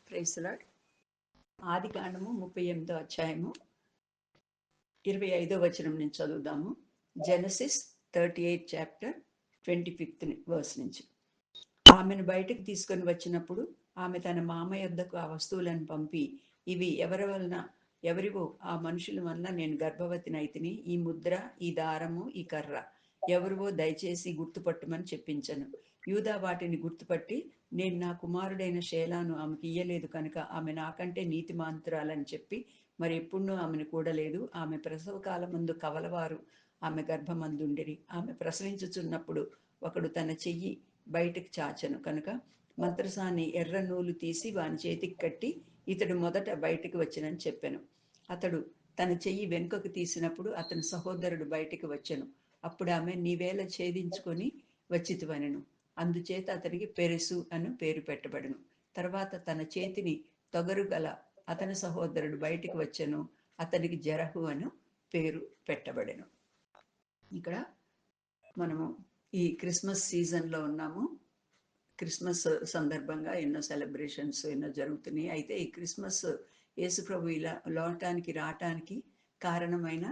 Praise the lord. ఆది కాండము 38వ అధ్యాయము 25వ వచనం నుంచి చదువుదాము. జెనసిస్ 38 చాప్టర్ 25th వర్స్ నుంచి. ఆమెను బయటకు తీసుకొని వచ్చినప్పుడు ఆమె తన మామ యొద్దకు ఆ వస్తువులను పంపి, ఇవి ఎవరివో ఆ మనుషుల వల్ల నేను గర్భవతినైతిని. ఈ ముద్ర, ఈ దారము, ఈ కర్ర ఎవరివో దయచేసి గుర్తుపట్టమని చెప్పించను. యూదా వాటిని గుర్తుపట్టి, నేను నా కుమారుడైన షేలాను ఆమెకి ఇయ్యలేదు కనుక ఆమె నాకంటే నీతిమంతురాలని చెప్పి మరి ఎప్పుడూ ఆమెను కూడలేదు. ఆమె ప్రసవ కాలమందు కవలవారు ఆమె గర్భమందుండిరి. ఆమె ప్రసవించుచున్నప్పుడు ఒకడు తన చెయ్యి బయటకు చాచెను కనుక మంత్రసాని ఎర్ర నూలు తీసి వాని చేతికి కట్టి, ఇతడు మొదట బయటికి వచ్చినని చెప్పెను. అతడు తన చెయ్యి వెనుకకు తీసినప్పుడు అతని సహోదరుడు బయటికి వచ్చెను. అప్పుడు ఆమె, నీవేళ ఛేదించుకొని వచ్చితివనెను. అందుచేత అతనికి పెరెసు అని పేరు పెట్టబడెను. తర్వాత తన చేతిని తొగరు గల అతని సహోదరుడు బయటికి వచ్చెను. అతనికి జరహు అని పేరు పెట్టబడెను. ఇక్కడ మనము ఈ క్రిస్మస్ సీజన్లో ఉన్నాము. క్రిస్మస్ సందర్భంగా ఎన్నో సెలబ్రేషన్స్ ఎన్నో జరుగుతున్నాయి. అయితే ఈ క్రిస్మస్ యేసుప్రభు ఇలా లోటానికి రావటానికి కారణమైన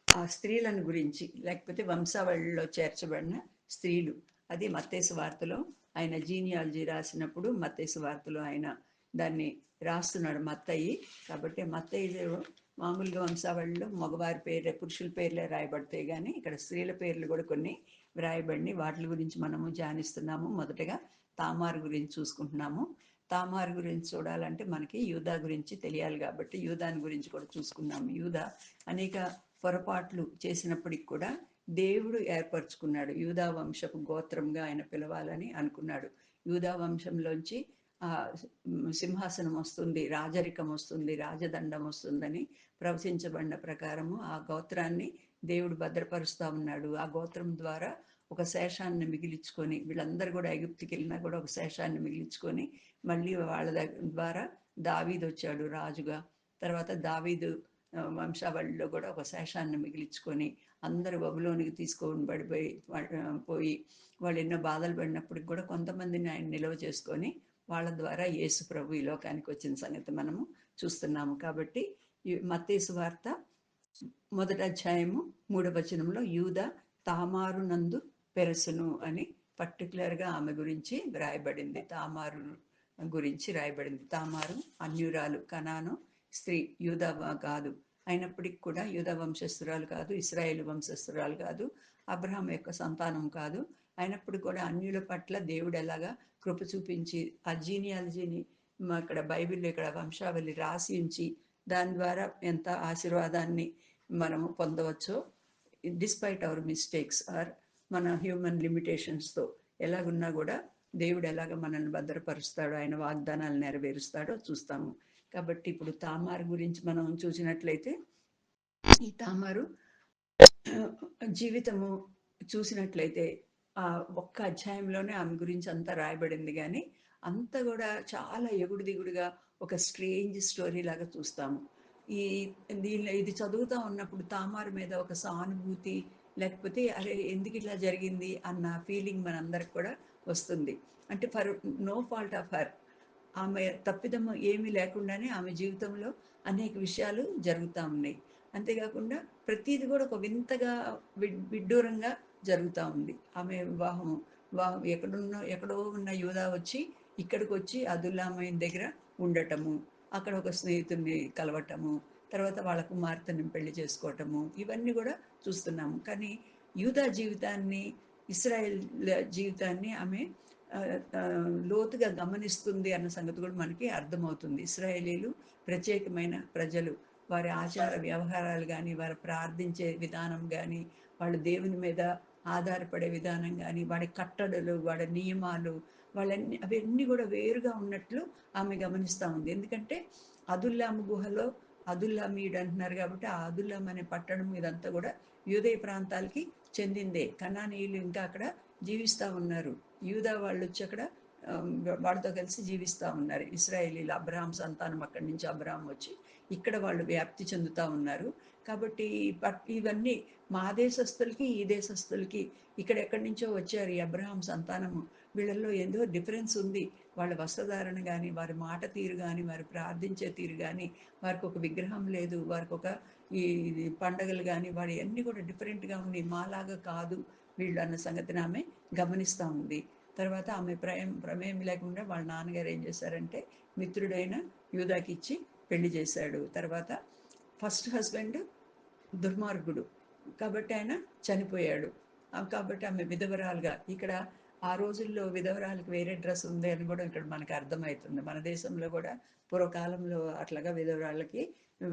ఆ స్త్రీలను గురించి, లేకపోతే వంశావళిలో చేర్చబడిన స్త్రీలు, అది మత్తయి సువార్తలో ఆయన జీనియాలజీ రాసినప్పుడు మత్తయి సువార్తలో ఆయన దాన్ని రాస్తున్నాడు మత్తయి. కాబట్టి మత్తయిలో మామూలుగా వంశావళిలో మగవారి పేర్లే, పురుషుల పేర్లే రాయబడతాయి, కానీ ఇక్కడ స్త్రీల పేర్లు కూడా కొన్ని వ్రాయబడి వాటి గురించి మనము ధ్యానిస్తున్నాము. మొదటగా తామారు గురించి చూసుకుంటున్నాము. తామారు గురించి చూడాలంటే మనకి యూదా గురించి తెలియాలి, కాబట్టి యూదాని గురించి కూడా చూసుకున్నాము. యూదా అనేక పొరపాట్లు చేసినప్పటికి కూడా దేవుడు ఏర్పరచుకున్నాడు. యూదా వంశపు గోత్రంగా ఆయన పిలవాలని అనుకున్నాడు. యూదా వంశంలోంచి సింహాసనం వస్తుంది, రాజరికం వస్తుంది, రాజదండం వస్తుందని ప్రవచించబడిన ప్రకారము ఆ గోత్రాన్ని దేవుడు భద్రపరుస్తూ ఉన్నాడు. ఆ గోత్రం ద్వారా ఒక శేషాన్ని మిగిలించుకొని, వీళ్ళందరూ కూడా ఐగుప్తుకి వెళ్ళినా కూడా ఒక శేషాన్ని మిగిలించుకొని మళ్ళీ వాళ్ళ ద్వారా దావీదు వచ్చాడు రాజుగా. తర్వాత దావీదు వంశావళిలో కూడా ఒక శేషాన్ని మిగిలించుకొని అందరూ బబులోనికి తీసుకొని పోయి వాళ్ళు ఎన్నో బాధలు పడినప్పటికి కూడా కొంతమందిని ఆయన నిల్వ చేసుకొని వాళ్ళ ద్వారా యేసు ప్రభు ఈ లోకానికి వచ్చిన సంగతి మనము చూస్తున్నాము. కాబట్టి మత్తయి సువార్త 1వ అధ్యాయము 3వ వచనంలో యూదా తామారు నందు పెరసును అని పర్టికులర్గా ఆమె గురించి రాయబడింది. తామారు గురించి రాయబడింది. తామారు అన్యురాలు, కనాను స్త్రీ, యూదా కాదు. అయినప్పటికీ కూడా యూదా వంశస్థురాలు కాదు, ఇశ్రాయేలు వంశస్థురాలు కాదు, అబ్రహాం యొక్క సంతానం కాదు. అయినప్పుడు కూడా అన్యుల పట్ల దేవుడు ఎలాగా కృప చూపించి ఆ జీనియాలజీని ఇక్కడ బైబిల్లో ఇక్కడ వంశావళి రాసి ఉంచి దాని ద్వారా ఎంత ఆశీర్వాదాన్ని మనము పొందవచ్చో, డిస్పైట్ అవర్ మిస్టేక్స్ ఆర్ మన హ్యూమన్ లిమిటేషన్స్తో ఎలాగున్నా కూడా దేవుడు ఎలాగ మనల్ని భద్రపరుస్తాడో, ఆయన వాగ్దానాలు నెరవేరుస్తాడో చూస్తాము. కాబట్టి ఇప్పుడు తామారు గురించి మనం చూసినట్లయితే, ఈ తామారు జీవితము చూసినట్లయితే ఆ ఒక్క అధ్యాయంలోనే ఆమె గురించి అంతా రాయబడింది, కానీ అంతా కూడా చాలా ఎగుడు దిగుడుగా ఒక స్ట్రేంజ్ స్టోరీ లాగా చూస్తాము. ఈ ఇది చదువుతూ ఉన్నప్పుడు తామారు మీద ఒక సానుభూతి, లేకపోతే అరే ఎందుకు ఇట్లా జరిగింది అన్న ఫీలింగ్ మనందరికి కూడా వస్తుంది. అంటే for no fault of her, ఆమె తప్పిదము ఏమీ లేకుండానే ఆమె జీవితంలో అనేక విషయాలు జరుగుతూ ఉన్నాయి. అంతేకాకుండా ప్రతిది కూడా ఒక వింతగా విడ్డూరంగా జరుగుతూ ఉంది. ఆమె వివాహం ఎక్కడో ఉన్న యూదా వచ్చి ఇక్కడికి వచ్చి అదుల్లామయిన్ దగ్గర ఉండటము, అక్కడ ఒక స్నేహితుడిని కలవటము, తర్వాత వాళ్ళ కుమార్తెని పెళ్లి చేసుకోవటము, ఇవన్నీ కూడా చూస్తున్నాము. కానీ యూదా జీవితాన్ని, ఇశ్రాయేల్ జీవితాన్ని ఆమె లోతుగా గమనిస్తుంది అన్న సంగతి కూడా మనకి అర్థమవుతుంది. ఇశ్రాయేలీలు ప్రత్యేకమైన ప్రజలు. వారి ఆచార వ్యవహారాలు కానీ, వారు ప్రార్థించే విధానం కానీ, వాళ్ళు దేవుని మీద ఆధారపడే విధానం కానీ, వాడి కట్టడలు, వాడి నియమాలు, అవన్నీ కూడా వేరుగా ఉన్నట్లు ఆమె గమనిస్తూ ఉంది. ఎందుకంటే అదుల్లాము గుహలో అదుల్లామీయుడు అంటున్నారు కాబట్టి ఆ అదుల్లాం అనే పట్టణం ఇదంతా కూడా యూదయ ప్రాంతాలకి చెందిందే. కనానీయులు ఇంకా అక్కడ జీవిస్తూ ఉన్నారు. యూదా వాళ్ళు వచ్చి అక్కడ వాళ్ళతో కలిసి జీవిస్తూ ఉన్నారు. ఇశ్రాయేలీలు, అబ్రహాం సంతానం అక్కడి నుంచి అబ్రహాం వచ్చి ఇక్కడ వాళ్ళు వ్యాప్తి చెందుతూ ఉన్నారు. కాబట్టి ఇవన్నీ మా దేశస్తులకి ఈ దేశస్తులకి ఇక్కడ ఎక్కడి నుంచో వచ్చారు ఈ అబ్రహాం సంతానము, వీళ్ళల్లో ఏదో డిఫరెన్స్ ఉంది, వాళ్ళ వస్త్రధారణ కానీ, వారి మాట తీరు కానీ, వారు ప్రార్థించే తీరు కానీ, వారికి ఒక విగ్రహం లేదు, వారికి ఒక ఈ పండగలు కానీ, వారి అన్నీ కూడా డిఫరెంట్గా ఉన్నాయి, మాలాగా కాదు వీళ్ళు అన్న సంగతిని ఆమె గమనిస్తూ ఉంది. తర్వాత ఆమె ప్రమేయం లేకుండా వాళ్ళ నాన్నగారు ఏం చేశారంటే మిత్రుడైన యూదాకి ఇచ్చి పెళ్లి చేశాడు. తర్వాత ఫస్ట్ హస్బెండ్ దుర్మార్గుడు కాబట్టి ఆయన చనిపోయాడు. కాబట్టి ఆమె విధవరాలుగా ఇక్కడ ఆ రోజుల్లో విధవరాలకు వేరే డ్రెస్ ఉంది అని కూడా ఇక్కడ మనకు అర్థమవుతుంది. మన దేశంలో కూడా పూర్వకాలంలో అట్లాగా విధవరాళ్ళకి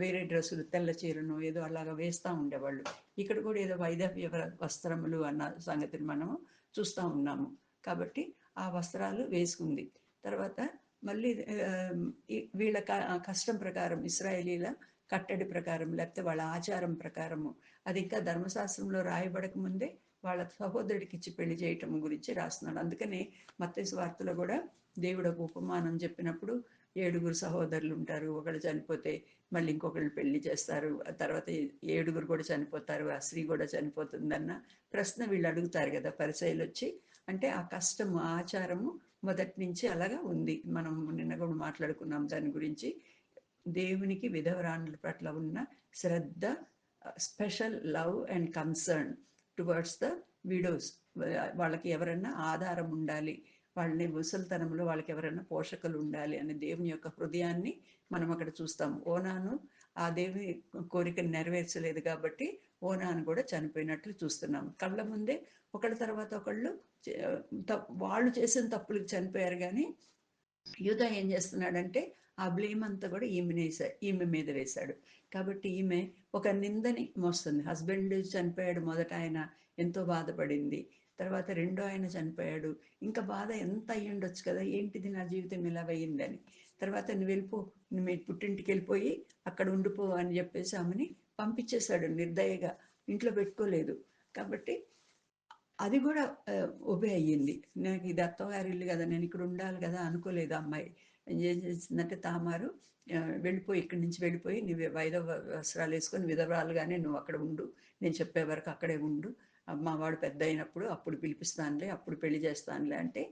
వేరే డ్రెస్సులు తెల్ల చీరను ఏదో అలాగా వేస్తూ ఉండేవాళ్ళు. ఇక్కడ కూడా ఏదో వైదవ్య వస్త్రములు అన్న సంగతిని మనము చూస్తూ ఉన్నాము. కాబట్టి ఆ వస్త్రాలు వేసుకుంది. తర్వాత మళ్ళీ వీళ్ళ కష్టం ప్రకారం ఇశ్రాయేలీల కట్టడి ప్రకారం లేకపోతే వాళ్ళ ఆచారం ప్రకారము అది ఇంకా ధర్మశాస్త్రంలో రాయబడక ముందే వాళ్ళ సహోదరుడికి ఇచ్చి పెళ్లి చేయటం గురించి రాస్తున్నాడు. అందుకని మత్తయి సువార్తలో కూడా దేవుడు ఒక ఉపమానం చెప్పినప్పుడు 7 సహోదరులు ఉంటారు, ఒకళ్ళు చనిపోతే మళ్ళీ ఇంకొకళ్ళు పెళ్లి చేస్తారు, తర్వాత 7 కూడా చనిపోతారు, ఆ స్త్రీ కూడా చనిపోతుందన్న ప్రశ్న వీళ్ళు అడుగుతారు కదా పరిసయ్యులు వచ్చి. అంటే ఆ కష్టము ఆచారము మొదటి నుంచి అలాగా ఉంది. మనం నిన్న కూడా మాట్లాడుకున్నాం దాని గురించి. దేవునికి విధవరాండ్ల పట్ల ఉన్న శ్రద్ధ, special love and concern towards the widows. వాళ్ళకి ఎవరన్నా ఆధారం ఉండాలి, వాళ్ళని ముసలితనంలో వాళ్ళకి ఎవరైనా పోషకులు ఉండాలి అనే దేవుని యొక్క హృదయాన్ని మనం అక్కడ చూస్తాం. ఓనాను ఆ దేవుని కోరికను నెరవేర్చలేదు కాబట్టి ఓనాను కూడా చనిపోయినట్లు చూస్తున్నాం. కళ్ళ ముందే ఒకళ్ళ తర్వాత ఒకళ్ళు వాళ్ళు చేసిన తప్పులకు చనిపోయారు. కానీ యూదా ఏం చేస్తున్నాడంటే ఆ బ్లేమ్ అంతా కూడా ఈమె మీద వేశాడు. కాబట్టి ఈమె ఒక నిందని మోస్తుంది. హస్బెండ్ చనిపోయాడు, మొదట ఆయన ఎంతో బాధపడింది. తర్వాత రెండో ఆయన చనిపోయాడు, ఇంకా బాధ ఎంత అయ్యి ఉండొచ్చు కదా, ఏంటిది నా జీవితం ఇలా అయ్యిందని. తర్వాత నువ్వు వెళ్ళిపో, నువ్వు మీ పుట్టింటికి వెళ్ళిపోయి అక్కడ ఉండిపో అని చెప్పేసి ఆమెని పంపించేశాడు నిర్దయగా, ఇంట్లో పెట్టుకోలేదు. కాబట్టి అది కూడా ఒబే అయ్యింది. నాకు ఇది అత్తగారి ఇల్లు కదా, నేను ఇక్కడ ఉండాలి కదా అనుకోలేదు అమ్మాయి. ఏం చేసిందంటే తామారు వెళ్ళిపోయి, ఇక్కడి నుంచి వెళ్ళిపోయి నువ్వు వైదవ వస్త్రాలు వేసుకొని విధవరాలుగానే నువ్వు అక్కడ ఉండు, నేను చెప్పే వరకు అక్కడే ఉండు, మా వాడు పెద్ద అయినప్పుడు అప్పుడు పిలిపిస్తానులే, అప్పుడు పెళ్లి చేస్తానులే అంటే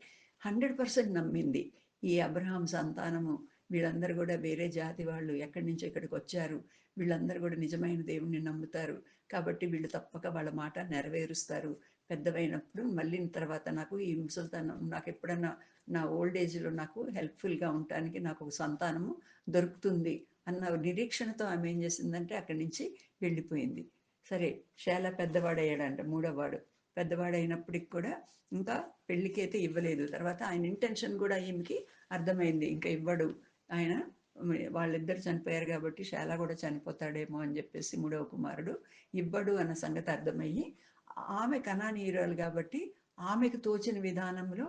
100% నమ్మింది. ఈ అబ్రహాం సంతానము వీళ్ళందరూ కూడా వేరే జాతి వాళ్ళు, ఎక్కడి నుంచి ఇక్కడికి వచ్చారు, వీళ్ళందరూ కూడా నిజమైన దేవుణ్ణి నమ్ముతారు, కాబట్టి వీళ్ళు తప్పక వాళ్ళ మాట నెరవేరుస్తారు. పెద్దవైనప్పుడు మళ్ళీ తర్వాత నాకు ఈ ముసలితనం, నాకు ఎప్పుడన్నా నా ఓల్డ్ ఏజ్లో నాకు హెల్ప్ఫుల్గా ఉండటానికి నాకు ఒక సంతానము దొరుకుతుంది అన్న నిరీక్షణతో ఆమె ఏం చేసిందంటే అక్కడి నుంచి వెళ్ళిపోయింది. సరే, షేలా పెద్దవాడయ్యాడంట, మూడోవాడు పెద్దవాడైనప్పటికి కూడా ఇంకా పెళ్ళికైతే ఇవ్వలేదు. తర్వాత ఆయన ఇంటెన్షన్ కూడా ఈమెకి అర్థమైంది, ఇంకా ఇవ్వడు ఆయన, వాళ్ళిద్దరు చనిపోయారు కాబట్టి షేలా కూడా చనిపోతాడేమో అని చెప్పేసి మూడవ కుమారుడు ఇవ్వడు అన్న సంగతి అర్థమయ్యి ఆమె కనానీయురాలు కాబట్టి ఆమెకు తోచిన విధానంలో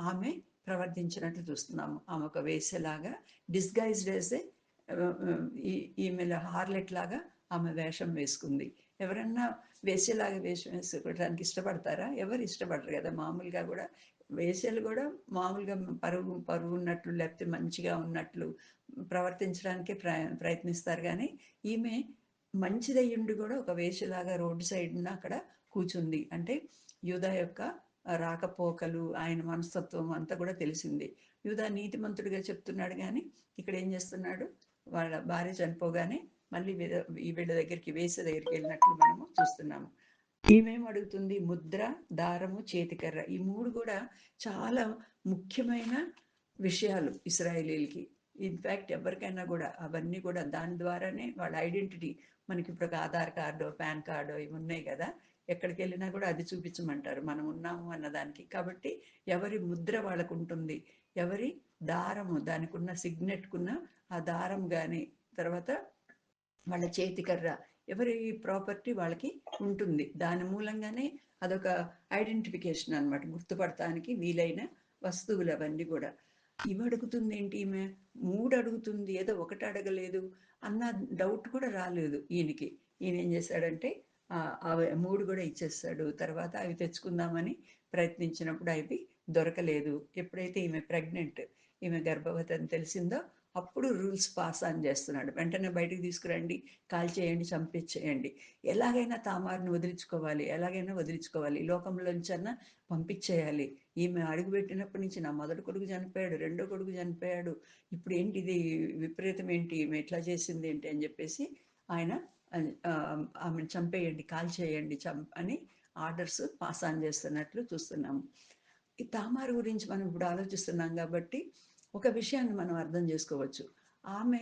ఆమె ప్రవర్తించినట్లు చూస్తున్నాము. ఆమె ఒక వేసేలాగా డిస్గైజ్డ్ యాజ్ ఈమె హార్లెట్ లాగా ఆమె వేషం వేసుకుంది. ఎవరన్నా వేసేలాగా వేషం వేసుకోవడానికి ఇష్టపడతారా? ఎవరు ఇష్టపడరు కదా. మామూలుగా కూడా వేసేలు కూడా మామూలుగా పరువు ఉన్నట్లు లేకపోతే మంచిగా ఉన్నట్లు ప్రవర్తించడానికే ప్రయత్నిస్తారు. కానీ ఈమె మంచిదయ్యుండి కూడా ఒక వేషలాగా రోడ్డు సైడ్న అక్కడ కూర్చుంది. అంటే యూదా యొక్క రాకపోకలు, ఆయన మనస్తత్వం అంతా కూడా తెలిసింది. యూదా నీతిమంతుడిగా చెప్తున్నాడు, కానీ ఇక్కడ ఏం చేస్తున్నాడు, వాళ్ళ భార్య చనిపోగానే మళ్ళీ వీళ్ళ దగ్గరికి, వేసే దగ్గరికి వెళ్ళినట్లు మనము చూస్తున్నాము. ఈమెం అడుగుతుంది, ముద్ర, దారము, చేతికర్ర. ఈ మూడు కూడా చాలా ముఖ్యమైన విషయాలు ఇశ్రాయేలీలకి. ఇన్ఫ్యాక్ట్ ఎవరికైనా కూడా అవన్నీ కూడా దాని ద్వారానే వాళ్ళ ఐడెంటిటీ. మనకి ఇప్పుడు ఒక ఆధార్ కార్డు, పాన్ కార్డు ఇవి ఉన్నాయి కదా, ఎక్కడికి వెళ్ళినా కూడా అది చూపించమంటారు మనం ఉన్నాము అన్నదానికి. కాబట్టి ఎవరి ముద్ర వాళ్ళకు ఉంటుంది, ఎవరి దారము దానికి ఉన్న సిగ్నెట్కున్న ఆ దారం కానీ, తర్వాత వాళ్ళ చేతికర్ర, ఎవరి ప్రాపర్టీ వాళ్ళకి ఉంటుంది. దాని మూలంగానే అదొక ఐడెంటిఫికేషన్ అనమాట, గుర్తుపడటానికి వీలైన వస్తువులు అవన్నీ కూడా. ఇవి అడుగుతుంది ఏంటి, ఈమె మూడు అడుగుతుంది, ఏదో ఒకటి అడగలేదు అన్న డౌట్ కూడా రాలేదు ఈయనకి. ఈయన ఏం చేశాడంటే అవి మూడు కూడా ఇచ్చేస్తాడు. తర్వాత అవి తెచ్చుకుందామని ప్రయత్నించినప్పుడు అవి దొరకలేదు. ఎప్పుడైతే ఈమె ప్రెగ్నెంట్, ఈమె గర్భవతి అని తెలిసిందో అప్పుడు రూల్స్ పాస్ ఆన్ చేస్తున్నాడు. వెంటనే బయటికి తీసుకురండి, కాల్చేయండి, చంపించేయండి, ఎలాగైనా తామారుని వదిలించుకోవాలి, ఎలాగైనా వదిలించుకోవాలి, లోకంలోంచన్నా పంపించేయాలి. ఈమె అడుగుపెట్టినప్పటి నుంచి నా మొదటి కొడుకు చనిపోయాడు, రెండో కొడుకు చనిపోయాడు, ఇప్పుడు ఏంటి ఇది విపరీతం, ఏంటి ఈమె ఎట్లా చేసింది ఏంటి అని చెప్పేసి ఆయన ఆమెను చంపేయండి, కాల్చేయండి అని ఆర్డర్స్ పాస్ ఆన్ చేస్తున్నట్లు చూస్తున్నాము. ఈ తామారు గురించి మనం ఇప్పుడు ఆలోచిస్తున్నాం కాబట్టి ఒక విషయాన్ని మనం అర్థం చేసుకోవచ్చు. ఆమె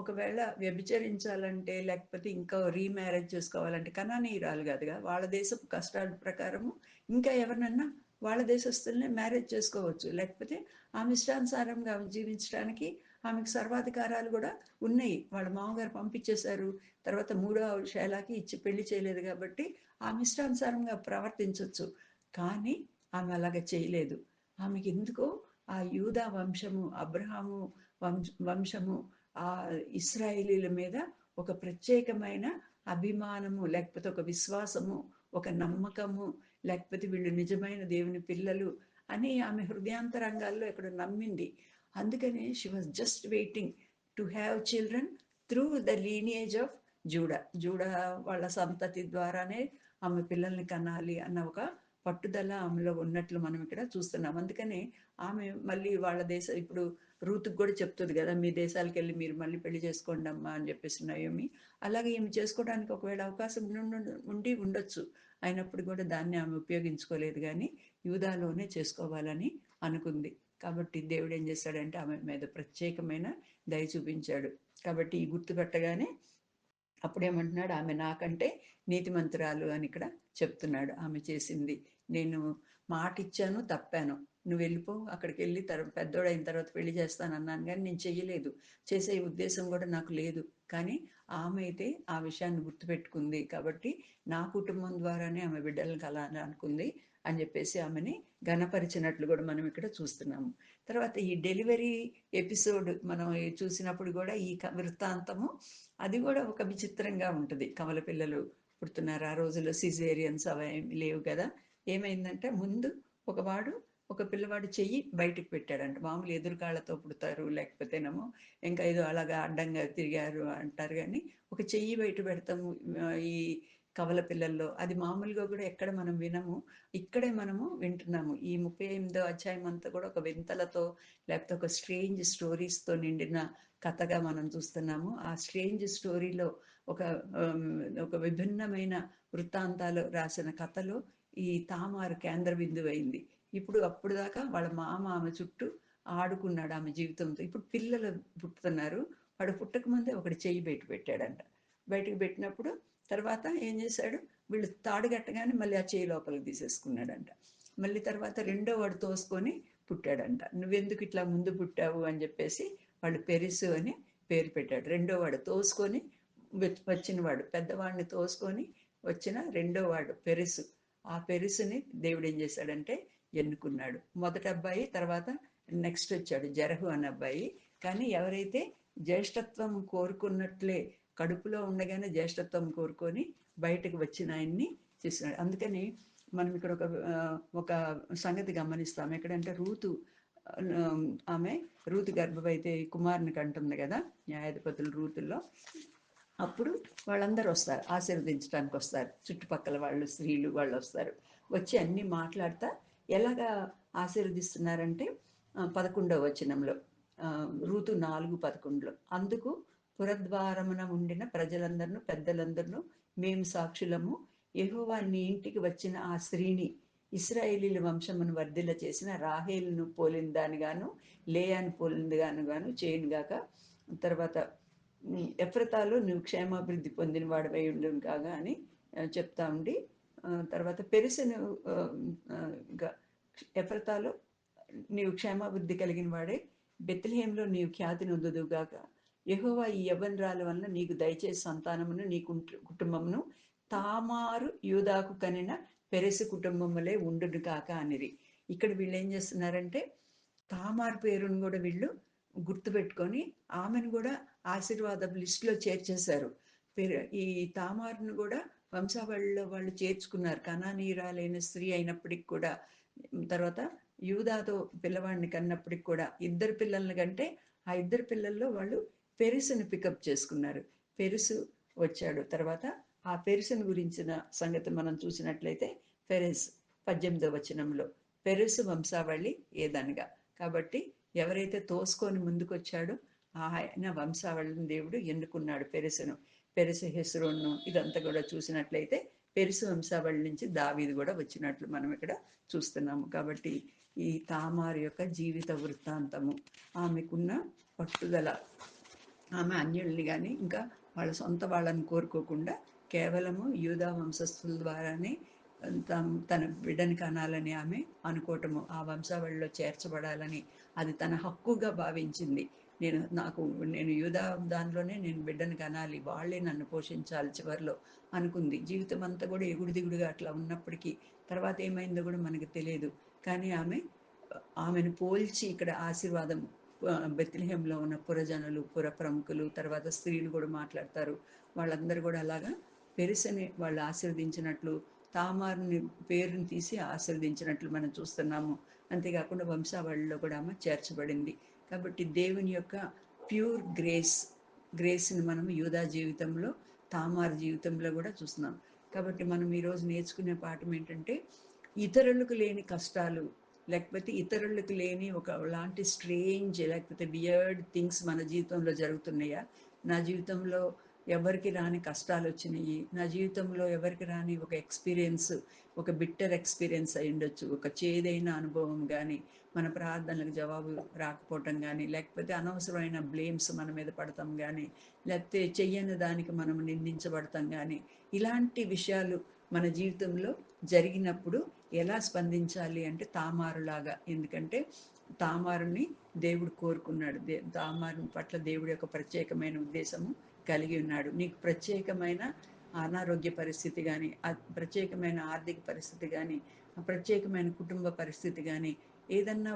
ఒకవేళ వ్యభిచరించాలంటే లేకపోతే ఇంకా రీమ్యారేజ్ చేసుకోవాలంటే కనానీయురాలు కాదుగా, వాళ్ళ దేశపు కష్టాల ప్రకారము ఇంకా ఎవరినన్నా వాళ్ళ దేశస్తుల్నే మ్యారేజ్ చేసుకోవచ్చు. లేకపోతే ఆమె ఇష్టానుసారంగా జీవించడానికి ఆమెకు సర్వాధికారాలు కూడా ఉన్నాయి. వాళ్ళ మామగారు పంపించేశారు, తర్వాత మూడో శైలాకి ఇచ్చి పెళ్లి చేయలేదు కాబట్టి ఆమె ఇష్టానుసారంగా ప్రవర్తించవచ్చు. కానీ ఆమె అలాగ చేయలేదు. ఆమెకి ఎందుకో ఆ యూదా వంశము, అబ్రహాము వంశము, ఆ ఇశ్రాయేలీల మీద ఒక ప్రత్యేకమైన అభిమానము, లేకపోతే ఒక విశ్వాసము, ఒక నమ్మకము, లేకపోతే వీళ్ళు నిజమైన దేవుని పిల్లలు అని ఆమె హృదయాంతరంగాల్లో ఇక్కడ నమ్మింది. అందుకని she was just waiting to have children through the lineage of JUDA వాళ్ళ సంతతి ద్వారానే ఆమె పిల్లల్ని కనాలి అన్న ఒక పట్టుదల ఆమెలో ఉన్నట్లు మనం ఇక్కడ చూస్తున్నాం. అందుకని ఆమె మళ్ళీ వాళ్ళ ఇప్పుడు రూతుకు కూడా చెప్తుంది కదా, మీ దేశాలకు వెళ్ళి మీరు మళ్ళీ పెళ్లి చేసుకోండి అమ్మా అని చెప్పేసి నయోమి. అలాగే ఈమె చేసుకోవడానికి ఒకవేళ అవకాశం ఉండి ఉండొచ్చు, అయినప్పుడు కూడా దాన్ని ఆమె ఉపయోగించుకోలేదు, కానీ యూదాలోనే చేసుకోవాలని అనుకుంది. కాబట్టి దేవుడు ఏం చేశాడంటే ఆమె మీద ప్రత్యేకమైన దయ చూపించాడు. కాబట్టి ఈ గుర్తు పెట్టగానే అప్పుడేమంటున్నాడు, ఆమె నాకంటే నీతిమంతురాలు అని ఇక్కడ చెప్తున్నాడు. ఆమె చేసింది, నేను మాట ఇచ్చాను, తప్పాను, నువ్వు వెళ్ళిపో, అక్కడికి వెళ్ళి పెద్దోడైన తర్వాత పెళ్లి చేస్తానన్నాను, కానీ నేను చెయ్యలేదు, చేసే ఉద్దేశం కూడా నాకు లేదు. కానీ ఆమె అయితే ఆ విషయాన్ని గుర్తుపెట్టుకుంది కాబట్టి నా కుటుంబం ద్వారానే ఆమె బిడ్డలను కలాలని అనుకుంది అని చెప్పేసి ఆమెని ఘనపరిచినట్లు కూడా మనం ఇక్కడ చూస్తున్నాము. తర్వాత ఈ డెలివరీ ఎపిసోడ్ మనం చూసినప్పుడు కూడా ఈ వృత్తాంతము అది కూడా ఒక విచిత్రంగా ఉంటుంది. కమల పిల్లలు పుడుతున్నారు, ఆ రోజుల్లో సిజేరియన్స్ అవి లేవు కదా. ఏమైందంటే ముందు ఒక పిల్లవాడు చెయ్యి బయటకు పెట్టాడంట. మామూలు ఎదురుకాళ్ళతో పుడతారు, లేకపోతేనేమో ఇంకా ఏదో అలాగా అడ్డంగా తిరిగారు అంటారు, కానీ ఒక చెయ్యి బయట పెడతాము ఈ కవల పిల్లల్లో. అది మామూలుగా కూడా ఎక్కడ మనం వినము, ఇక్కడే మనము వింటున్నాము. ఈ 38వ అధ్యాయం అంతా కూడా ఒక వింతలతో లేకపోతే ఒక స్ట్రేంజ్ స్టోరీస్తో నిండిన కథగా మనం చూస్తున్నాము. ఆ స్ట్రేంజ్ స్టోరీలో ఒక ఒక విభిన్నమైన వృత్తాంతాలు రాసిన కథలో ఈ తామారు కేంద్ర బిందువు అయింది. అప్పుడు దాకా వాళ్ళ మామ ఆమె చుట్టూ ఆడుకున్నాడు ఆమె జీవితంతో. ఇప్పుడు పిల్లలు పుట్టుతున్నారు, వాడు పుట్టక ముందే ఒకటి చెయ్యి బయట పెట్టాడంట. బయటకు పెట్టినప్పుడు తర్వాత ఏం చేశాడు, వీళ్ళు తాడు కట్టగానే మళ్ళీ ఆ చెయ్యి లోపలికి తీసేసుకున్నాడంట. మళ్ళీ తర్వాత రెండో వాడు తోసుకొని పుట్టాడంట. నువ్వెందుకు ఇట్లా ముందు పుట్టావు అని చెప్పేసి వాళ్ళు పెరిసు అని పేరు పెట్టాడు. రెండో వాడు తోసుకొని వచ్చినవాడు, పెద్దవాడిని తోసుకొని వచ్చిన రెండో వాడు పెరుసు. ఆ పెరుసుని దేవుడు ఏం చేశాడంటే ఎన్నుకున్నాడు. మొదటి అబ్బాయి, తర్వాత నెక్స్ట్ వచ్చాడు జరహు అనే అబ్బాయి. కానీ ఎవరైతే జ్యేష్ఠత్వం కోరుకున్నట్లే కడుపులో ఉండగానే జ్యేష్ఠత్వం కోరుకొని బయటకు వచ్చిన ఆయన్ని చూస్తున్నాడు. అందుకని మనం ఇక్కడ ఒక సంగతి గమనిస్తాం. ఎక్కడంటే ఆమె రూతు గర్భవైతే కుమారుని కంటుంది కదా న్యాయాధిపతులు రూతుల్లో. అప్పుడు వాళ్ళందరూ వస్తారు, ఆశీర్వదించడానికి వస్తారు, చుట్టుపక్కల వాళ్ళు స్త్రీలు వాళ్ళు వస్తారు. వచ్చి అన్నీ మాట్లాడతా ఎలాగా ఆశీర్వదిస్తున్నారంటే 11వ వచనంలో, రూతు 4:11లో, అందుకు పురద్వారమున ఉండిన ప్రజలందరూ పెద్దలందరూ మేము సాక్షులము, యెహోవా నీ ఇంటికి వచ్చిన ఆ స్త్రీని ఇశ్రాయేలీల వంశమును వర్ధిల్ల చేసిన రాహేలును పోలిన దానిగాను లేయాను పోలిన గాను చేయనుగాక. తర్వాత ఎఫ్రతాలో నువ్వు క్షేమాభివృద్ధి పొందిన వాడివై ఉండును కాగా అని చెప్తా ఉండి, తర్వాత పెరుసును ఎఫ్రతాలో నీవు క్షేమాభివృద్ధి కలిగిన వాడే, బెత్లెహేంలో నీవు ఖ్యాతి నొందుదుగాక, యెహోవా ఈ యవ్వనరాల వలన నీకు దయచేసి సంతానమును నీ కుటుంబమును తామారు యూదాకు కనిన పెరెసు కుటుంబములే ఉండును కాక అనేది. ఇక్కడ వీళ్ళు ఏం చేస్తున్నారంటే తామారు పేరును కూడా వీళ్ళు గుర్తుపెట్టుకొని ఆమెను కూడా ఆశీర్వాద లిస్టులో చేర్చేశారు. ఈ తామారును కూడా వంశావళిలో వాళ్ళు చేర్చుకున్నారు, కనానీయురాలైన స్త్రీ అయినప్పటికి కూడా. తర్వాత యూదాతో పిల్లవాడిని కన్నప్పటికి కూడా ఇద్దరు పిల్లల్ని కంటే ఆ ఇద్దరు పిల్లల్లో వాళ్ళు పెరుసుని పికప్ చేసుకున్నారు. పెరుసు వచ్చాడు తర్వాత. ఆ పెరుసుని గురించిన సంగతి మనం చూసినట్లయితే పెరెస్ 18వ వచనంలో పెరుసు వంశావళి ఏదనగా. కాబట్టి ఎవరైతే తోసుకొని ముందుకొచ్చాడో ఆయన వంశావళిని దేవుడు ఎన్నుకున్నాడు పెరుసును. పెరుసు హెస్రోను ఇదంతా కూడా చూసినట్లయితే పెరుసు వంశావళి నుంచి దావీదు కూడా వచ్చినట్లు మనం ఇక్కడ చూస్తున్నాము. కాబట్టి ఈ తామారు యొక్క జీవిత వృత్తాంతము, ఆమెకున్న పట్టుదల, ఆమె అన్యుల్ని కానీ ఇంకా వాళ్ళ సొంత వాళ్ళని కోరుకోకుండా కేవలము యూదా వంశస్థుల ద్వారానే తన బిడ్డని కనాలని ఆమె అనుకోవటము, ఆ వంశావళిలో చేర్చబడాలని అది తన హక్కుగా భావించింది. నేను యూదా దానిలోనే నేను బిడ్డను కనాలి, వాళ్ళే నన్ను పోషించాలి చివరిలో అనుకుంది. జీవితం అంతా కూడా ఎగుడు దిగుడుగా అట్లా ఉన్నప్పటికీ తర్వాత ఏమైందో కూడా మనకు తెలియదు. కానీ ఆమెను పోల్చి ఇక్కడ ఆశీర్వాదం బెత్లెహేంలో ఉన్న పురజనులు, పుర ప్రముఖులు, తర్వాత స్త్రీలు కూడా మాట్లాడతారు. వాళ్ళందరూ కూడా అలాగా పెరుసని వాళ్ళు ఆశీర్వదించినట్లు, తామారుని పేరుని తీసి ఆశీర్వదించినట్లు మనం చూస్తున్నాము. అంతేకాకుండా వంశావళిలో కూడా ఆమె చేర్చబడింది. కాబట్టి దేవుని యొక్క ప్యూర్ గ్రేస్ని మనం యూదా జీవితంలో, తామారు జీవితంలో కూడా చూస్తున్నాం. కాబట్టి మనం ఈరోజు నేర్చుకునే పాఠం ఏంటంటే, ఇతరులకు లేని కష్టాలు, లేకపోతే ఇతరులకు లేని ఒక లాంటి స్ట్రేంజ్ లేకపోతే వియర్డ్ థింగ్స్ మన జీవితంలో జరుగుతున్నాయా? నా జీవితంలో ఎవరికి రాని కష్టాలు వచ్చినాయి, నా జీవితంలో ఎవరికి రాని ఒక ఎక్స్పీరియన్స్, ఒక బిట్టర్ ఎక్స్పీరియన్స్ అయి ఉండొచ్చు, ఒక చేదైన అనుభవం కానీ, మన ప్రార్థనలకు జవాబు రాకపోవటం కానీ, లేకపోతే అనవసరమైన బ్లేమ్స్ మన మీద పడతాం కానీ, లేకపోతే చెయ్యని దానికి మనం నిందించబడతాం కానీ, ఇలాంటి విషయాలు మన జీవితంలో జరిగినప్పుడు ఎలా స్పందించాలి అంటే తామారులాగా. ఎందుకంటే తామారుని దేవుడు కోరుకున్నాడు. తామారు పట్ల దేవుడి యొక్క ప్రత్యేకమైన ఉద్దేశము కలిగి ఉన్నాడు. నీకు ప్రత్యేకమైన అనారోగ్య పరిస్థితి కానీ, ప్రత్యేకమైన ఆర్థిక పరిస్థితి కానీ, ప్రత్యేకమైన కుటుంబ పరిస్థితి కానీ, ఏదన్నా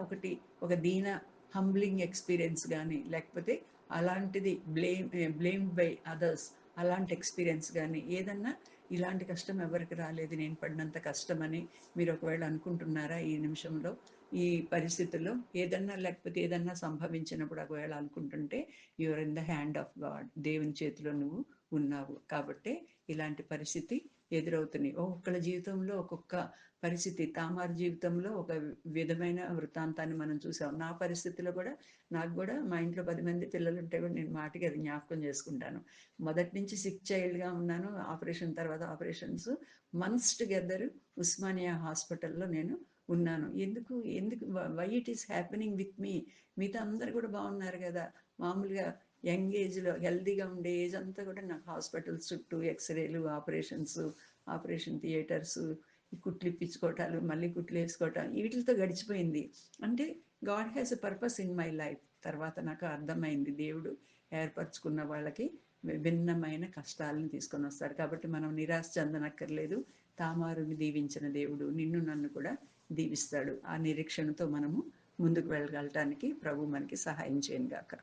ఒక దీన హంబ్లింగ్ ఎక్స్పీరియన్స్ కానీ, లేకపోతే అలాంటిది బ్లేమ్డ్ బై అదర్స్ అలాంటి ఎక్స్పీరియన్స్ కానీ, ఏదన్నా ఇలాంటి కష్టం ఎవరికి రాలేదు నేను పడినంత కష్టమని మీరు ఒకవేళ అనుకుంటున్నారా ఈ నిమిషంలో, ఈ పరిస్థితుల్లో లేకపోతే ఏదన్నా సంభవించినప్పుడు ఒకవేళ అనుకుంటుంటే, your in the hand of God, దేవుని చేతిలో నువ్వు ఉన్నావు. కాబట్టి ఇలాంటి పరిస్థితి ఎదురవుతున్నాయి. ఒక్కొక్కళ్ళ జీవితంలో ఒక్కొక్క పరిస్థితి. తామారు జీవితంలో ఒక విధమైన వృత్తాంతాన్ని మనం చూసాం. నా పరిస్థితిలో కూడా నాకు కూడా మా ఇంట్లో 10 మంది పిల్లలు ఉంటే కూడా నేను మాటికి అది జ్ఞాపకం చేసుకుంటాను. మొదటి నుంచి సిక్ చైల్డ్గా ఉన్నాను. ఆపరేషన్ తర్వాత ఆపరేషన్స్ మంత్స్ టుగెదర్ ఉస్మానియా హాస్పిటల్లో నేను ఉన్నాను. ఎందుకు ఎందుకు why it is happening with me? మిగతా అందరు కూడా బాగున్నారు కదా. మామూలుగా యంగ్ ఏజ్లో హెల్తీగా ఉండే ఏజ్ అంతా కూడా నాకు హాస్పిటల్స్ చుట్టూ ఎక్స్రేలు, ఆపరేషన్ థియేటర్స్, కుట్లు ఇప్పించుకోవటాలు, మళ్ళీ కుట్లు వేసుకోవటం, వీటితో గడిచిపోయింది. అంటే God has a purpose in my life. తర్వాత నాకు అర్థమైంది, దేవుడు ఏర్పరచుకున్న వాళ్ళకి భిన్నమైన కష్టాలను తీసుకొని వస్తాడు. కాబట్టి మనం నిరాశ చెందనక్కర్లేదు. తామారుని దీవించిన దేవుడు నిన్ను నన్ను కూడా దీవిస్తాడు. ఆ నిరీక్షణతో మనము ముందుకు వెళ్ళగలటానికి ప్రభు మనకి సహాయం చేయను గాక.